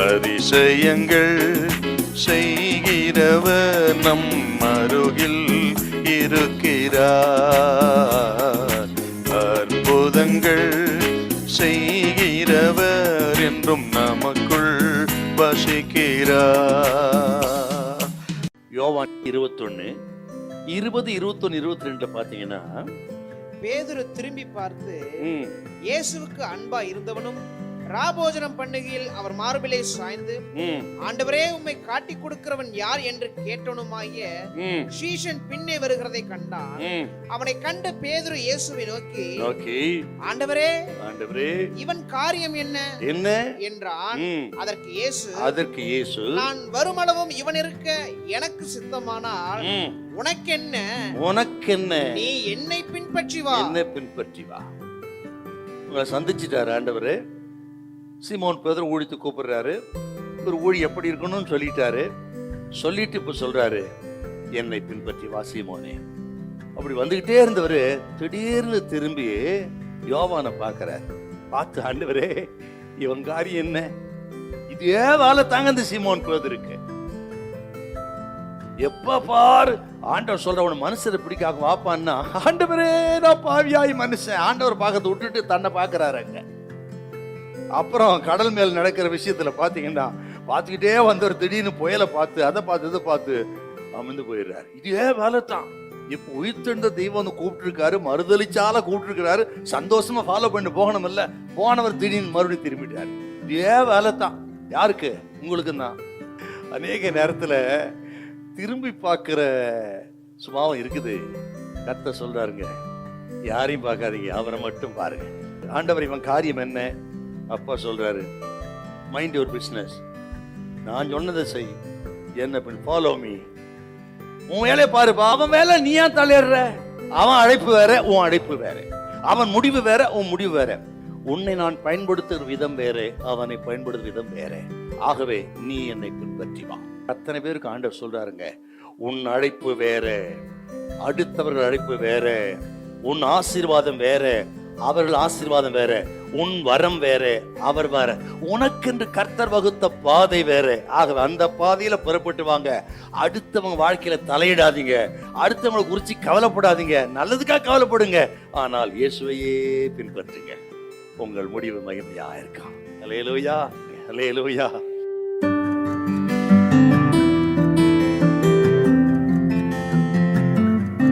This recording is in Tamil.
அதிசயங்கள் செய்கிறவர் நம் அருகில் இருக்கிறார். அற்புதங்கள் செய்கிறவர் என்றும் நமக்குள் வசிக்கிறார். யோவான் 21:20-21-22 பாத்தீங்கன்னா, பேதுரு திரும்பி பார்த்து, இயேசுவுக்கு அன்பா இருந்தவனும் ராபோஜனம் பண்ணுகையில் அவர் மார்பிலே சாய்ந்து, ஆண்டவரே உம்மை காட்டி கொடுக்கிறவன் யார் என்று கேட்டவனுமாகிய சீஷன் பின்னே வருகிறதை கண்டான். அவனை கண்டு பேதுரு இயேசுவை நோக்கி, ஆண்டவரே, இவன் காரியம் என்ன என்றான். அதற்கு இயேசு, நான் வருமளவும் இவன் இருக்க எனக்கு சித்தமானால் உனக்கென்ன, நீ என்னை பின்பற்றி வா. உங்களை சந்திச்சிட்டாரு ஆண்டவரே. சீமோன் பேதுரு ஊழித்து கூப்பிடுறாரு. ஒரு ஊழி எப்படி இருக்கணும்னு சொல்லிட்டு இப்ப சொல்றாரு, என்னை பின்பற்றி வா சீமோனே. அப்படி வந்துகிட்டே இருந்தவரு திடீர்னு திரும்பி யோவானை பார்க்கிறார். பார்த்து, ஆண்டவரே, இவன் காரியம் என்ன? இதே வேலை தாங்க இந்த சீமோன் பேதுருக்கு. எப்ப பாரு ஆண்டவர் சொல்றவன மனுஷரை பிடிக்காக வாப்பான்னா, ஆண்டவரே நான் பாவியாய் மனுஷன். ஆண்டவர் பார்க்கறத விட்டுட்டு தன்னை பார்க்கிறாருங்க. அப்புறம் கடல் மேல் நடக்கிற விஷயத்துல பாத்தீங்கன்னா, பார்த்துக்கிட்டே வந்தவர் திடீர்னு புயலை பார்த்து அதை பார்த்து இதை பார்த்து அமிர்ந்து போயிடுறாரு. இதே வேலை தான். இப்ப உயிர்த்தெழுந்த தெய்வம் வந்து கூப்பிட்டு இருக்காரு, மறுதளிச்சால கூப்பிட்டு இருக்கிறாரு, சந்தோஷமா ஃபாலோ பண்ணி போகணும் இல்ல, போனவர் திடீர்னு மறுபடியும் திரும்பிட்டாரு. இதே வேலை தான். யாருக்கு? உங்களுக்கு தான். அநேக நேரத்துல திரும்பி பார்க்கிற சுபாவம் இருக்குது. கர்த்தர் சொல்றாருங்க, யாரையும் பார்க்காதீங்க, அவரை மட்டும் பாருங்க. ஆண்டவர் இவன் காரியம் என்ன? அப்பா சொல்றாரு, மைண்ட் யுவர் பிசினஸ். நான் சொன்னதை செய், என்ன பின் ஃபாலோ மீ. உன் வேலையை பாருப்பா. அவன் வேலை நீ ஏன் தலையிடுற? அவன் அழைப்பு வேற, உன் அழைப்பு வேற. அவன் முடிவு வேற, உன் முடிவு வேற. உன்னை நான் பயன்படுத்துகிற விதம் வேற, அவனை பயன்படுத்துகிற விதம் வேற. ஆகவே நீ என்னை பின்பற்றி வா. அத்தனை பேருக்கு ஆண்டவர் சொல்றாருங்க, உன் அழைப்பு வேற, அடுத்தவர்கள் அழைப்பு வேற, உன் ஆசீர்வாதம் வேற, அவர்கள் ஆசீர்வாதம் வேற, உன் வரம் வேற, அவர் வேற. உனக்கென்று கர்த்தர் வகுத்த பாதை வேற. ஆகவே அந்த பாதையில புறப்பட்டு வாங்க. அடுத்தவங்க வாழ்க்கையில தலையிடாதீங்க, அடுத்தவங்களை குறிச்சு கவலைப்படாதீங்க. நல்லதுக்காக கவலைப்படுங்க, ஆனால் இயேசுவையே பின்பற்றுங்க. உங்கள் முடிவு மகிமையா இருக்கான். அல்லேலூயா, அல்லேலூயா.